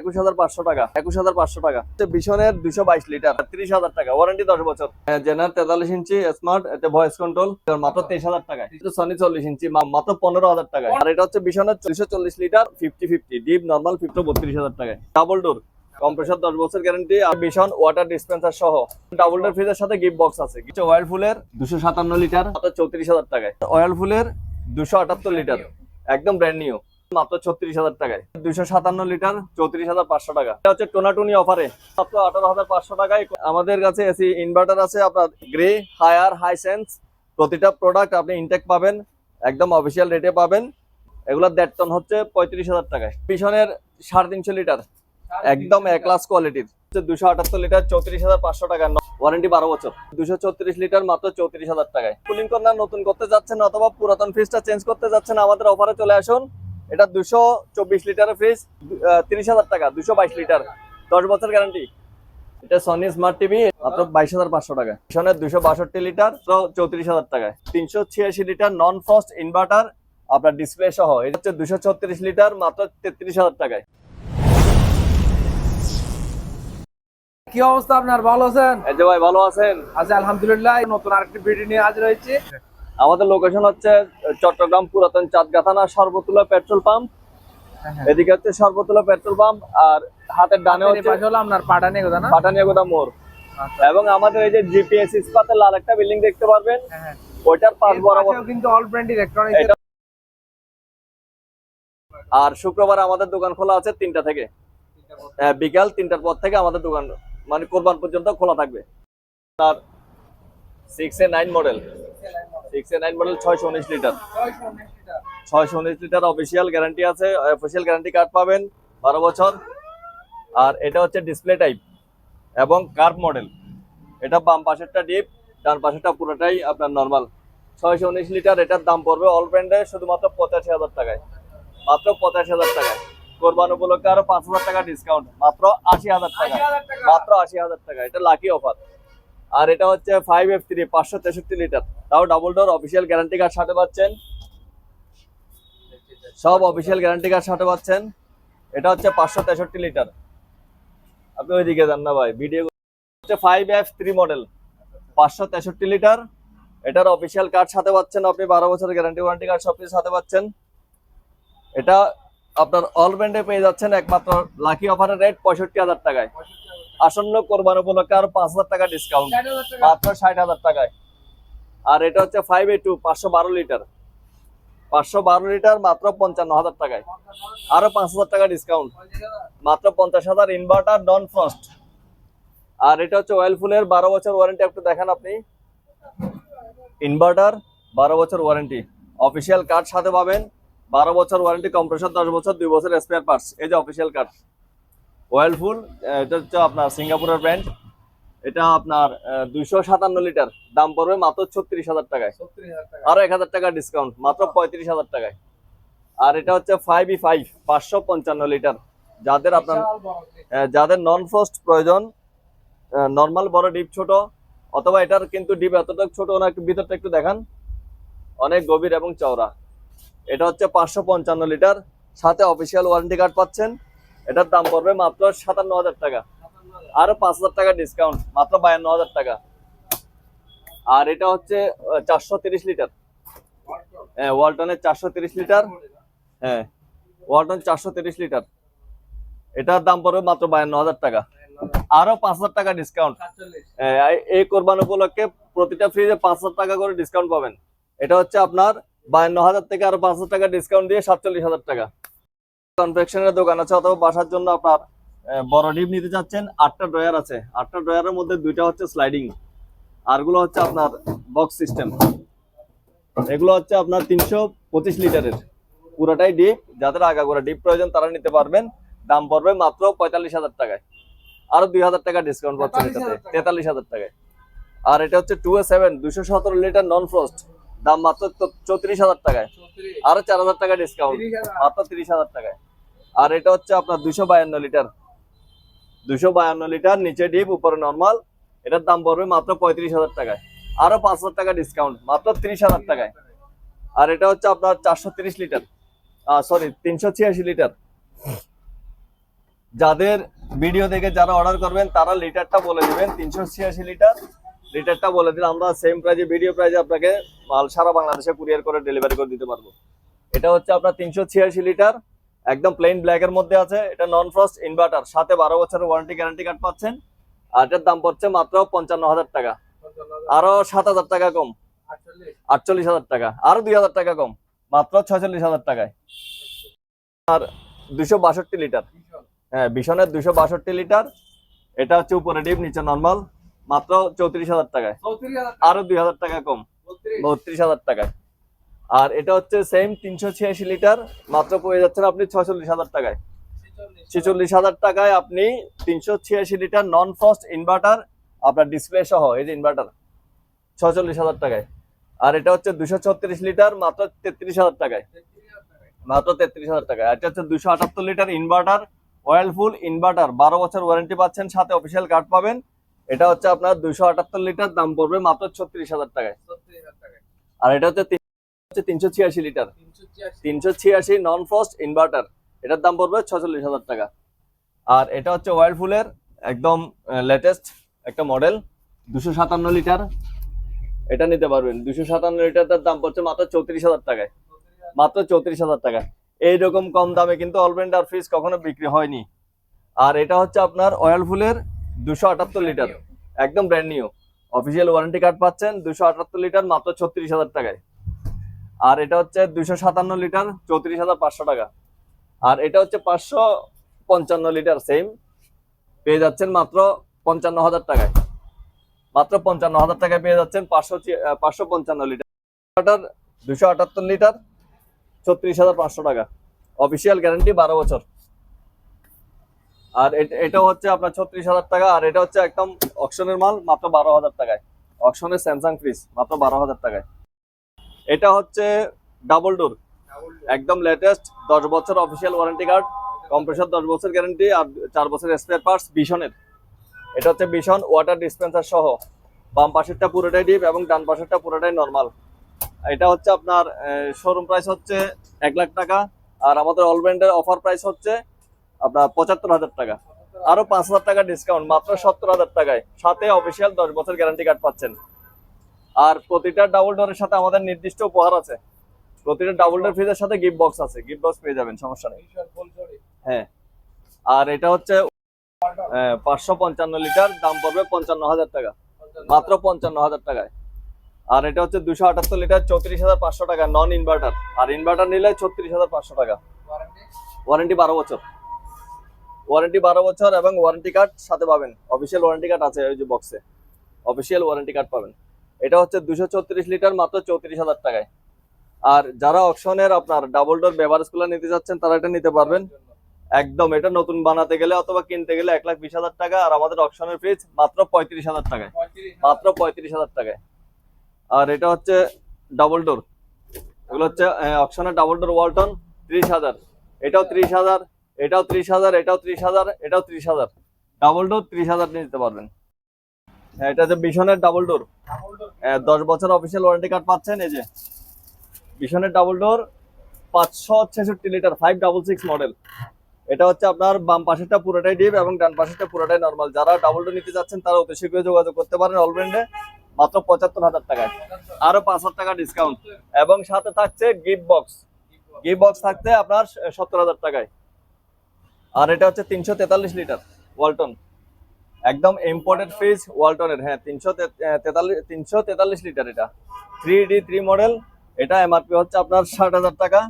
21,500 টাকা, 21,500 টাকা। বিশনের 222 লিটার, 30,000 টাকা, ওয়ারেন্টি 10 বছর। জেনার 43 ইঞ্চি স্মার্ট, এতে ভয়েস কন্ট্রোল, মাত্র 23,000 টাকায়। সনি 40 ইঞ্চি মাত্র 15,000 টাকায়। আর এটা হচ্ছে বিশনের 240 লিটার 50-50 ডিপ নরমাল 32,000 টাকায়। ডাবল ডোর, কম্প্রেসর 10 বছর গ্যারান্টি। আর ভীষণ ওয়াটার ডিসপেন্সার সহ ডাবল ডোর ফ্রিজের সাথে গিফট বক্স আছে। কিছু অয়েল ফুলের 257 লিটার মাত্র 34,000 টাকায়। অয়েল ফুলের 278 লিটার একদম ব্র্যান্ড নিউ মাত্র 36,000 টাকায়। 257 লিটার 34,500 টাকা। এটা হচ্ছে টোনাটুনি অফারে মাত্র 18,500 টাকায়। আমাদের কাছে এসি ইনভার্টার আছে আপনার গ্রে, হায়ার, হাইসেন্স। প্রতিটা প্রোডাক্ট আপনি ইনটেক পাবেন, একদম অফিসিয়াল রেটে পাবেন। এগুলোর 1.5 টন হচ্ছে 35,000 টাকায়। পিছনের 350 লিটার একদম এ ক্লাস কোয়ালিটির 278 লিটার 34,500 টাকা, ওয়ারেন্টি 12 বছর। 234 লিটার মাত্র 34,000 টাকায়। কুলিং কর্নার নতুন করতে যাচ্ছেন অথবা পুরাতন ফ্রিজটা চেঞ্জ করতে যাচ্ছেন, আমাদের অফারে চলে আসুন। এটা 224 লিটারের ফ্রিজ 30,000 টাকা, 222 লিটার 10 বছর গ্যারান্টি। এটা সনি স্মার্ট টিভি মাত্র 22,500 টাকা। পিছনের 262 লিটার 34,000 টাকায়। 386 লিটার নন ফ্রস্ট ইনভার্টার আপনার ডিসপ্লে সহ, এটা হচ্ছে 236 লিটার মাত্র 33,000 টাকায়। কি অবস্থা আপনার, ভালো আছেন? এই যে ভাই ভালো আছেন? আচ্ছা আলহামদুলিল্লাহ, নতুন আরেকটি ভিডিও নিয়ে হাজির হয়েছি। আমাদের লোকেশন হচ্ছে চট্টগ্রাম পুরাতন চাঁদগাথানা সর্বতুলা পেট্রোল পাম্প। এদিকে হচ্ছে সর্বতুলা পেট্রোল পাম্প, আর হাতের ডানে হচ্ছে আপনার পাটানিয়াগোদা না? পাটানিয়াগোদা মোড়। এবং আমাদের এই যে জিপিএস ইস্পাতের লাল একটা বিল্ডিং দেখতে পারবেন, ওইটার পাশ বরাবর কিন্তু অল ব্র্যান্ড ইলেকট্রনিক্স। আর শুক্রবার আমাদের দোকান খোলা আছে 3টা থেকে, বিকাল 3টার পর থেকে আমাদের দোকান মানে কোরবান পর্যন্ত খোলা থাকবে। আর 6A9 model 619 litre 619 litre official guarantee আছে। অফিসিয়াল গ্যারান্টি কার্ড পাবেন 12 বছর। আর এটা হচ্ছে ডিসপ্লে টাইপ এবং কার্ভ মডেল। এটা বাম পাশেরটা ডিপ, ডান পাশেরটা পুরোটাই আপনার নরমাল। 619 লিটার, এটার দাম পড়বে অল ব্র্যান্ডে শুধুমাত্র 85,000 টাকায়, মাত্র 85,000 টাকায়। কোরবান উপলক্ষে আরো 5,000 টাকা ডিসকাউন্ট, মাত্র 80,000 টাকা, মাত্র 80,000 টাকা। এটা লাকি অফার। আর এটা হচ্ছে 5F3 563 লিটার, তাও double door, official guarantee card সাথে পাচ্ছেন, সব অফিসিয়াল গ্যারান্টি কার্ড সাথে পাচ্ছেন। এটা হচ্ছে 563 লিটার। আপনি ওইদিকে যান না ভাই, ভিডিও হচ্ছে 5F3 মডেল 563 লিটার। এটার অফিসিয়াল কার্ড সাথে পাচ্ছেন আপনি, 12 বছরের গ্যারান্টি ওয়ারেন্টি কার্ড সব কিছু সাথে পাচ্ছেন। এটা আপনার অল ব্র্যান্ডে পেয়ে যাচ্ছেন একমাত্র লাকি অফারের রেট 65,000 টাকায়। আসন্ন কোরবান উপলক্ষে আরো 5,000 টাকা ডিসকাউন্ট, মাত্র 60,000 টাকায়। আর এটা হচ্ছে 5A2 512 লিটার 512 লিটার মাত্র 55,000 টাকায়, আরো 5,000 টাকা ডিসকাউন্ট, মাত্র 50,000। Inverter non frost. আর এটা হচ্ছে অয়েল ফুলের 12 বছর ওয়ারেন্টি। একটু দেখেন আপনি, ইনভার্টার 12 বছর ওয়ারেন্টি, অফিসিয়াল কার্ড সাথে পাবেন, 12 বছর ওয়ারেন্টি, কম্প্রেসর 10 বছর, 2 বছর স্পেয়ার পার্টস। এই যে অফিসিয়াল কার্ড অয়েল ফুল। এটা হচ্ছে আপনার সিঙ্গাপুরের ব্র্যান্ড। এটা আপনার 257 লিটার, দাম পড়বে মাত্র 36,000 টাকায়, আরো 1,000 টাকা ডিসকাউন্ট, মাত্র 35,000 টাকায়। আর এটা হচ্ছে 5E5 555 লিটার, যাদের আপনার যাদের নন ফ্রস্ট প্রয়োজন, নর্মাল বড় ডিপ ছোট, অথবা এটার কিন্তু ডিপ এতটা ছোট না, একটু ভিতরটা একটু দেখান, অনেক গভীর এবং চওড়া। এটা হচ্ছে 555 লিটার, সাথে অফিসিয়াল ওয়ারেন্টি কার্ড পাচ্ছেন। এটার দাম পড়বে মাত্র 57,000 টাকা, আরো 5,000 টাকা ডিসকাউন্ট, মাত্র 52,000 টাকা। আর এটা হচ্ছে 430 লিটার, হ্যাঁ ওয়ালটনের 430 লিটার, হ্যাঁ ওয়ালটন 430 লিটার। এটার দাম পড়বে মাত্র 52,000 টাকা, আরো 5,000 টাকা ডিসকাউন্ট। এই কোরবান উপলক্ষে প্রতিটা ফ্রিজে 5,000 টাকা করে ডিসকাউন্ট পাবেন। এটা হচ্ছে আপনার 52,000 থেকে আরো 5,000 টাকা ডিসকাউন্ট দিয়ে 47,000 টাকা। কনফেকশনের দোকান আছে, অথবা বাসার জন্য আপনার বড় ডিপ নিতে চাচ্ছেন, 8টা ড্রয়ার আছে। 8টা ড্রয়ারের মধ্যে 2টা হচ্ছে স্লাইডিং, আরগুলো হচ্ছে আপনার বক্স সিস্টেম। এগুলো হচ্ছে আপনার 325 লিটারের, পুরোটাই ডিপ। যাদের আগাগোড়া ডিপ প্রয়োজন তারা নিতে পারবেন। দাম পড়বে মাত্র 45,000 টাকায়, আরো 2,000 টাকা ডিসকাউন্ট পাচ্ছেন এটাতে, 43,000 টাকায়। আর এটা হচ্ছে 2A7 217 লিটার নন ফ্রস্ট, দাম মাত্র 34,000 টাকায়, আরো 4,000 টাকা ডিসকাউন্ট, মাত্র 30,000 টাকায়। আর এটা হচ্ছে আপনার 252 লিটার 252 লিটার, নিচে ডিপ উপরে নর্মাল। এটার দাম পড়বে মাত্র 35,000 টাকায়, আরো 5,000 টাকা ডিসকাউন্ট, মাত্র 30,000 টাকায়। আর এটা হচ্ছে আপনার 430 লিটার, সরি 386 লিটার যাদের ভিডিও দেখে যারা অর্ডার করবেন তারা লিটারটা বলে দিবেন, 386 লিটার লিটারটা বলে দিলে আমরা সেম প্রাইজে ভিডিও প্রাইজে আপনাকে মাল সারা বাংলাদেশে কুরিয়ার করে ডেলিভারি করে দিতে পারবো। এটা হচ্ছে আপনার 386 লিটার, একদম প্লেন ব্ল্যাক এর মধ্যে আছে। এটা নন ফ্রস্ট ইনভার্টার, সাথে 12 বছরের ওয়ারেন্টি গ্যারান্টি কার্ড পাচ্ছেন। আর এটার দাম পড়ছে মাত্র 55,000 টাকা, আরো 7,000 টাকা কম, 48,000 টাকা, আরো 2,000 টাকা কম, মাত্র 46,000 টাকায়। আর 262 লিটার, হ্যাঁ বিশনের 262 লিটার, এটা হচ্ছে উপরে ডিপ নিচে নর্মাল, মাত্র 34,000 টাকায়, আরো 2,000 টাকা কম, 32,000 টাকায়। আর এটা হচ্ছে সেম 386 লিটার, মাত্র পেয়ে যাচ্ছেন আপনি 46,000 টাকায়। 46,000 টাকায় আপনি 386 লিটার নন ফ্রস্ট ইনভার্টার, আপনার ডিসপ্লে সহ, এই যে ইনভার্টার, 46,000 টাকায়। আর এটা হচ্ছে 236 লিটার, মাত্র 33,000 টাকায়, মাত্র 33,000 টাকায়। এটা হচ্ছে 278 লিটার ইনভার্টার, অয়েল ফুল ইনভার্টার, 12 বছর ওয়ারেন্টি পাচ্ছেন, সাথে অফিসিয়াল কার্ড পাবেন। এটা হচ্ছে আপনার 278 লিটার, দাম পড়বে মাত্র 36,000 টাকায়। আর এটা হচ্ছে 386 লিটার, 386 নন ফ্রস্ট ইনভার্টার, এটার দাম পড়বে 46,000 টাকা। আর এটা হচ্ছে অয়েল ফুলের একদম লেটেস্ট একটা মডেল, 257 লিটার, এটা নিতে পারবেন। 257 লিটারটার দাম পড়ছে মাত্র 34,000 টাকায়, মাত্র 34,000 টাকা। এইরকম কম দামে কিন্তু অলরাউন্ডার ফ্রিজ কখনো বিক্রি হয়নি। আর এটা হচ্ছে আপনার অয়েল ফুলের 278 লিটার, একদম brand new, official warranty card পাচ্ছেন, 278 লিটার, মাত্র 36,000 টাকায়। আর এটা হচ্ছে 257 লিটার, 34,500 টাকা। আর এটা হচ্ছে 555 লিটার, সেম, পেয়ে যাচ্ছেন মাত্র 55,000 টাকায়, মাত্র 55,000 টাকায় পেয়ে যাচ্ছেন 555 লিটার। 278 লিটার, 36,500 টাকা, অফিসিয়াল গ্যারান্টি 12 বছর। আর এটা হচ্ছে আপনার 36,000 টাকা। আর এটা হচ্ছে একদম অকশনের মাল, মাত্র 12,000 টাকায়, অকশনের স্যামসাং ফ্রিজ, মাত্র 12,000 টাকায়। এটা হচ্ছে ডাবল ডোর, একদম লেটেস্ট, 10 বছর অফিসিয়াল ওয়ারেন্টি কার্ড, কম্প্রেসর 10 বছর গ্যারান্টি, আর 4 বছর স্পেয়ার পার্টস বিশনের। এটা হচ্ছে বিশন ওয়াটার ডিসপেন্সার সহ, বাম পাশেরটা পুরোটাই ডিপ এবং ডান পাশেরটা পুরোটাই নর্মাল। এটা হচ্ছে আপনার শোরুম প্রাইস হচ্ছে 1 লাখ টাকা, আর আমাদের অল ব্র্যান্ডের অফার প্রাইস হচ্ছে আপনার 75,000 টাকা, আরো 5,000 টাকা ডিসকাউন্ট, মাত্র 70,000 টাকায়, সাথে অফিসিয়াল 10 বছর গ্যারান্টি কার্ড পাচ্ছেন। আর প্রতিটা ডাবল ডোরের সাথে আমাদের নির্দিষ্ট উপহার আছে, প্রতিটা ডাবল ডোর ফ্রিজের সাথে গিফট বক্স আছে, গিফট বক্স পেয়ে যাবেন, সমস্যা নেই। হ্যাঁ। আর এটা হচ্ছে 555 লিটার, দাম পড়বে 55,000 টাকা, মাত্র 55,000 টাকায়। আর এটা হচ্ছে 278 লিটার, 34,500 টাকা, নন ইনভার্টার, আর ইনভার্টার নিলে 36,500 টাকা। ওয়ারেন্টি 12 বছর, ওয়ারেন্টি 12 বছর, এবং ওয়ারেন্টি কার্ড সাথে পাবেন, অফিসিয়াল ওয়ারেন্টি কার্ড আছে ওই যে বক্সে, অফিসিয়াল ওয়ারেন্টি কার্ড পাবেন। এটা হচ্ছে 234 লিটার, মাত্র 34,000 টাকায়। আর যারা অকশনের আপনার ডাবল ডোর বেভারেজ কুলার নিতে যাচ্ছেন তারা এটা নিতে পারবেন, একদম এটা নতুন বানাতে গেলে অথবা কিনতে গেলে 1,20,000 টাকা, আর আমাদের অকশনের ফ্রিজ মাত্র 35,000 টাকায়, মাত্র 35,000 টাকায়। আর এটা হচ্ছে ডাবল ডোর, এগুলো হচ্ছে অকশনের ডাবল ডোর ওয়ালটন, 30,000, এটাও 30,000, এটাও 30,000, এটাও 30,000, এটাও 30,000, ডাবল ডোর 30,000 নিতে পারবেন। এটা হচ্ছে বিশনের ডাবল ডোর, 10 বছর অফিসিয়াল ওয়ারেন্টি কার্ড পাচ্ছেন। এই যে বিশনের ডাবল ডোর, 566 লিটার, 566 মডেল। এটা হচ্ছে আপনার বাম পাশেরটা পুরোটাই ডিপ এবং ডান পাশেরটা পুরোটাই নরমাল। যারা ডাবল ডোর নিতে যাচ্ছেন তারা অতি শীঘ্রই যোগাযোগ করতে পারেন অল ব্র্যান্ডে, মাত্র 75,000 টাকায়, আরো 5,000 টাকা ডিসকাউন্ট, এবং সাথে থাকছে গিফট বক্স, গিফট বক্স থাকছে আপনার 70,000 টাকায়। আর এটা হচ্ছে 343 লিটার ওয়ালটন, একদম ইম্পোর্টেড ফ্রিজ ওয়ালটনের, হ্যাঁ 343 লিটার, এটা 3D3 মডেল। এটা এমআরপি হচ্ছে আপনার 60,000 টাকা,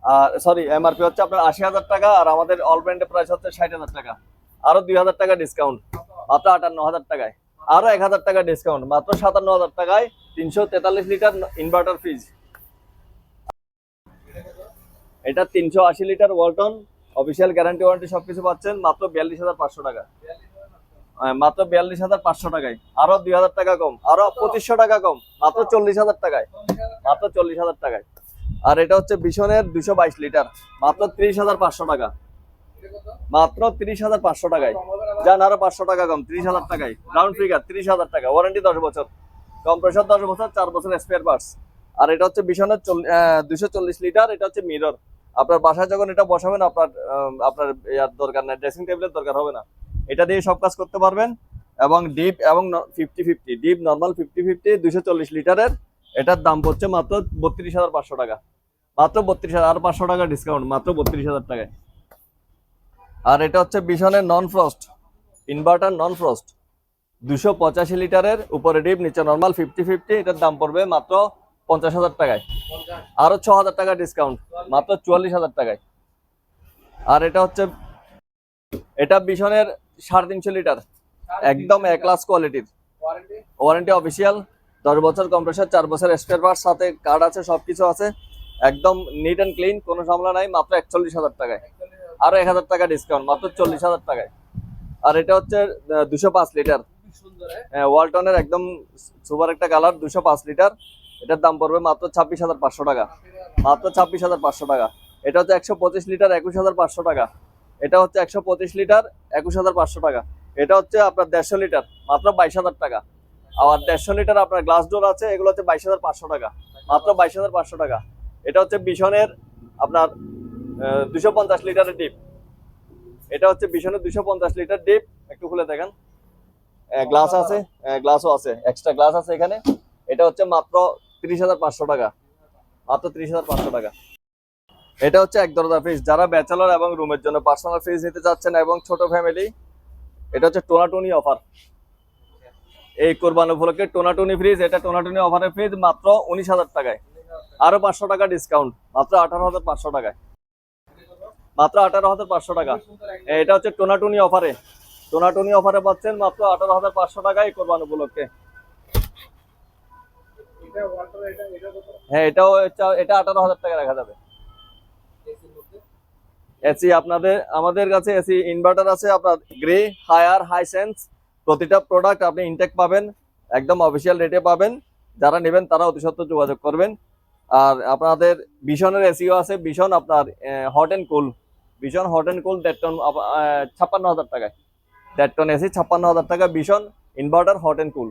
আর সরি এমআরপি হচ্ছে আপনার 80,000 টাকা, আর আমাদের অল ব্র্যান্ডের প্রাইস হচ্ছে 60,000 টাকা, আরো 2,000 টাকা ডিসকাউন্ট, মাত্র 58,000 টাকায়, আরো 1,000 টাকা ডিসকাউন্ট, মাত্র 57,000 টাকায় 343 লিটার ইনভার্টার ফ্রিজ। এটা 380 litre Walton, official guarantee warranty সবকিছু পাচ্ছেন, মাত্র 42,500 টাকা, মাত্র 42,500 টাকায়, আরো 2,000 টাকা কম, আরো 2,500 টাকা কম, মাত্র 40,000 টাকায়, মাত্র 40,000 টাকায়। আর এটা হচ্ছে বিশনের 222 লিটার, মাত্র 30,500 টাকা, মাত্র 30,500 টাকায়, যান আরো 500 টাকা কম, 30,000 টাকায়, রাউন্ড ফিগার 30,000 টাকা, ওয়ারেন্টি 10 বছর, কম্প্রেসর 10 বছর, 4 বছর স্পেয়ার পার্টস। আর এটা হচ্ছে বিশনের 240 লিটার, এটা হচ্ছে মিরর, আপনার বাসায় যখন এটা বসাবেন আপনার ইয়ার দরকার নাই, ড্রেসিং টেবিলের দরকার হবে না। এটা দিয়ে সব কাজ করতে পারবেন। এবং ডিপ এবং 50-50 ডিপ নর্মাল 50-50 240 লিটারের। এটার দাম পড়ছে মাত্র 32,500 টাকা। মাত্র 32,000, আর 500 টাকা ডিসকাউন্ট, মাত্র 32,000 টাকায়। আর এটা হচ্ছে বিশনের non frost inverter, non frost 285 লিটারের, উপরে ডিপ নিচে নর্মাল 50-50। এটার দাম পড়বে মাত্র 50,000 টাকায়। আরো 6,000 টাকা ডিসকাউন্ট, মাত্র 44,000 টাকায়। আর এটা বিশনের 350 লিটার, একদম এ ক্লাস কোয়ালিটির। ওয়ারেন্টি অফিসিয়াল, 10 বছর কম্প্রেসার, 4 বছর স্পেয়ার পার্টস, সাথে কার্ড আছে, সবকিছু আছে, একদম নিট অ্যান্ড ক্লিন, কোনো ঝামেলা নাই, মাত্র 41,000 টাকায়। আরো 1,000 টাকা ডিসকাউন্ট, মাত্র 40,000 টাকায়। আর এটা হচ্ছে 205 লিটার, ওয়ালটনের একদম সুপার একটা কালার, 205 লিটার। এটার দাম পড়বে মাত্র 26,500 টাকা, মাত্র 26,500 টাকা। এটা হচ্ছে 125 লিটার, 21,500 টাকা। এটা হচ্ছে 125 লিটার, 21,500 টাকা। এটা হচ্ছে আপনার 150 লিটার, মাত্র 22,000 টাকা। আবার 150 লিটার আপনার গ্লাস ডোর আছে, এগুলো হচ্ছে 22,500 টাকা, মাত্র 22,500 টাকা। এটা হচ্ছে বিশনের আপনার 250 লিটারের ডিপ। এটা হচ্ছে বিশনের 250 লিটার ডিপ, একটু খুলে দেখেন, গ্লাস আছে, গ্লাসও আছে, এক্সট্রা গ্লাস আছে এখানে। এটা হচ্ছে মাত্র 30,500 টাকা, মাত্র 30,500 টাকা। এটা হচ্ছে এক দরজা ফ্রিজ, যারা ব্যাচেলর এবং রুমের জন্য পার্সোনাল ফ্রিজ নিতে চাচ্ছেন এবং ছোট ফ্যামিলি, এটা হচ্ছে টোনাটুনি অফার। এই কোরবানি উপলক্ষে টোনাটুনি ফ্রিজ, এটা টোনাটুনি অফারের ফ্রিজ, মাত্র 19,000 টাকায়। আরো 500 টাকা ডিসকাউন্ট, মাত্র 18,500 টাকায়, মাত্র 18,500 টাকা। এটা হচ্ছে টোনাটুনি অফারে, টোনাটুনি অফারে পাচ্ছেন মাত্র 18,500 টাকায় কোরবানি উপলক্ষে। হ্যাঁ, এটা 18,000 টাকা রাখা যাবে। এসি আমাদের কাছে এসি ইনভার্টার আছে, আপনার গ্রে, হায়ার, হাইসেন্স, প্রতিটা প্রোডাক্ট আপনি ইনটেক পাবেন, একদম অফিসিয়াল রেটে পাবেন। যারা নেবেন তারা অতি সত্ত্বর যোগাযোগ করবেন। আর আপনাদের বিশনের এসিও আছে, বিশন আপনার hot and cool, Vision hot and cool 1.5 ton 56,000 টাকায়। 1.5 টন এসি 56,000 টাকা, Vision inverter hot and cool.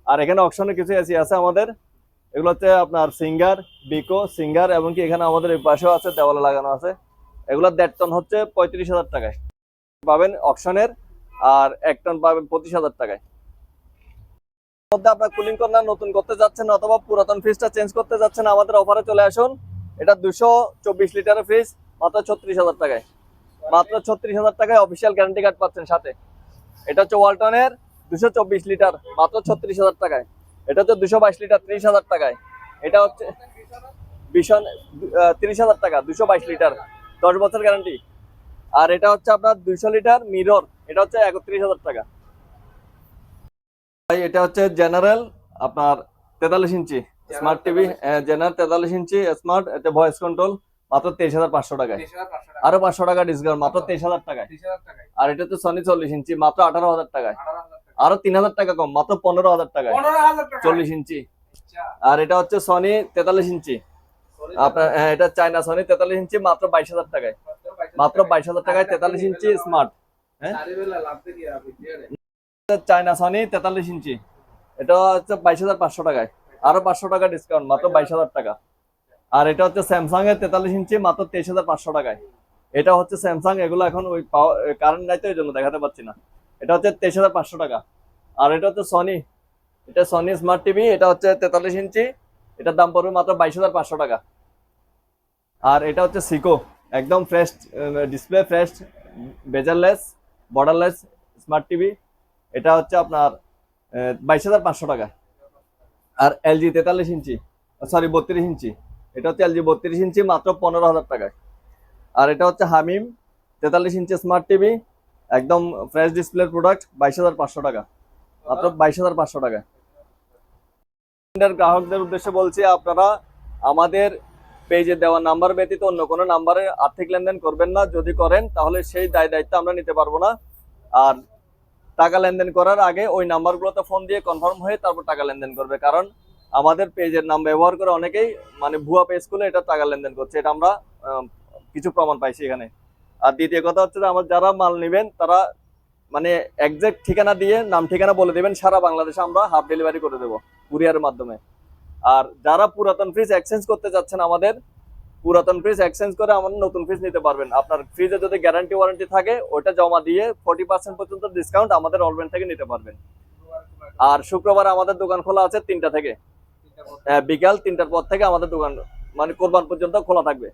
আর এখানে অপশনে কিছু এসি আছে আমাদের, এগুলো হচ্ছে আপনার সিঙ্গার, বিকো, সিঙ্গার, এবং কি এখানে আমাদের এই পাশেও আছে, দেওয়ালে লাগানো আছে। এগুলো 1.5 টন হচ্ছে 35,000 টাকায় পাবেন অপশনের, আর 1 টন পাবেন 25,000 টাকায়। মধ্যে আপনার কুলিং কর্নার নতুন করতে যাচ্ছেন অথবা পুরাতন ফ্রিজটা চেঞ্জ করতে যাচ্ছেন, আমাদের অফারে চলে আসুন। এটা 224 লিটারের ফ্রিজ, মাত্র 36,000 টাকায়, মাত্র 36,000 টাকায় অফিসিয়াল গ্যারান্টি কার্ড পাচ্ছেন সাথে। এটা হচ্ছে ওয়ালটনের 224 লিটার, মাত্র 36,000 টাকায়। এটা হচ্ছে 222 লিটার, 30,000 টাকায়। এটা হচ্ছে ভীষণ 30,000 টাকা, 222 লিটার, 10 বছর গ্যারান্টি। আর এটা হচ্ছে আপনার 200 লিটার মিরর, এটা হচ্ছে 31,000 টাকা। এটা হচ্ছে জেনারেল আপনার 43 ইঞ্চি স্মার্ট টিভি, জেনারেল 43 ইঞ্চি স্মার্ট, এটা ভয়েস কন্ট্রোল, মাত্র 23,500 টাকায়। আরো 500 টাকা ডিসকাউন্ট, মাত্র 23,000 টাকায়। আর এটা হচ্ছে সনি 40 ইঞ্চি, মাত্র 18,000 টাকায়। আরো 3,000 টাকা কম, মাত্র 15,000 টাকায় 40 ইঞ্চি। আর এটা হচ্ছে সনি 43 ইঞ্চি আপনার, এটা চায়না সনি 43 ইঞ্চি, মাত্র 22,000 টাকায়, মাত্র 22,000 টাকায় 43 ইঞ্চি স্মার্ট। হ্যাঁ, চায়না সনি 43 ইঞ্চি, এটা হচ্ছে 22,500 টাকায়। আরো 500 টাকা ডিসকাউন্ট, মাত্র 22,000 টাকা। আর এটা হচ্ছে স্যামসাং এর 43 ইঞ্চি, মাত্র 23,500 টাকায়। এটা হচ্ছে স্যামসাং, এগুলো এখন ওই কারেন্ট নাই তো এই জন্য দেখাতে পাচ্ছি না। এটা হচ্ছে 23,500 টাকা। আর এটা হচ্ছে সনি, এটা সনি স্মার্ট টিভি, এটা হচ্ছে 43 ইঞ্চি, এটার দাম পড়বে মাত্র 22,500 টাকা। আর এটা হচ্ছে সিকো, একদম fresh display, fresh bezel-less, borderless smart TV, এটা হচ্ছে আপনার 22,500 টাকা। আর এলজি 43 ইঞ্চি, সরি 32 ইঞ্চি, এটা হচ্ছে এলজি 32 ইঞ্চি, মাত্র 15,000 টাকায়। আর এটা হচ্ছে হামিম 43 ইঞ্চি স্মার্ট টিভি, একদম ফ্রেশ ডিসপ্লের প্রোডাক্ট, 22,500 টাকা, মাত্র 22,500 টাকা। গ্রাহকদের উদ্দেশ্যে বলছি, আপনারা আমাদের পেজে দেওয়া নাম্বার ব্যতীত অন্য কোনো নাম্বারে আর্থিক লেনদেন করবেন না। যদি করেন তাহলে সেই দায়িত্ব আমরা নিতে পারবো না। আর টাকা লেনদেন করার আগে ওই নাম্বারগুলোতে ফোন দিয়ে কনফার্ম হয়ে তারপর টাকা লেনদেন করবে, কারণ আমাদের পেজের নাম ব্যবহার করে অনেকেই মানে ভুয়া পেজ খুলে এটা টাকা লেনদেন করছে, এটা আমরা কিছু প্রমাণ পাইছি এখানে। আর দ্বিতীয় কথা হচ্ছে যে আমার যারা মাল নেবেন তারা মানে একজ্যাক্ট ঠিকানা দিয়ে নাম ঠিকানা বলে দেবেন, সারা বাংলাদেশে আমরা হাফ ডেলিভারি করে দেবো কুরিয়ারের মাধ্যমে। আর যারা পুরাতন ফ্রিজ এক্সচেঞ্জ করতে যাচ্ছেন আমাদের, পুরাতন ফ্রিজ এক্সচেঞ্জ করে আমাদের নতুন ফ্রিজ নিতে পারবেন। আপনার ফ্রিজে যদি গ্যারান্টি ওয়ারেন্টি থাকে ওটা জমা দিয়ে 40% পর্যন্ত ডিসকাউন্ট আমাদের অলব্যান্ড থেকে নিতে পারবেন। আর শুক্রবার আমাদের দোকান খোলা আছে 3টা থেকে, বিকাল 3টার পর থেকে আমাদের দোকান মানে কোরবান পর্যন্ত খোলা থাকবে।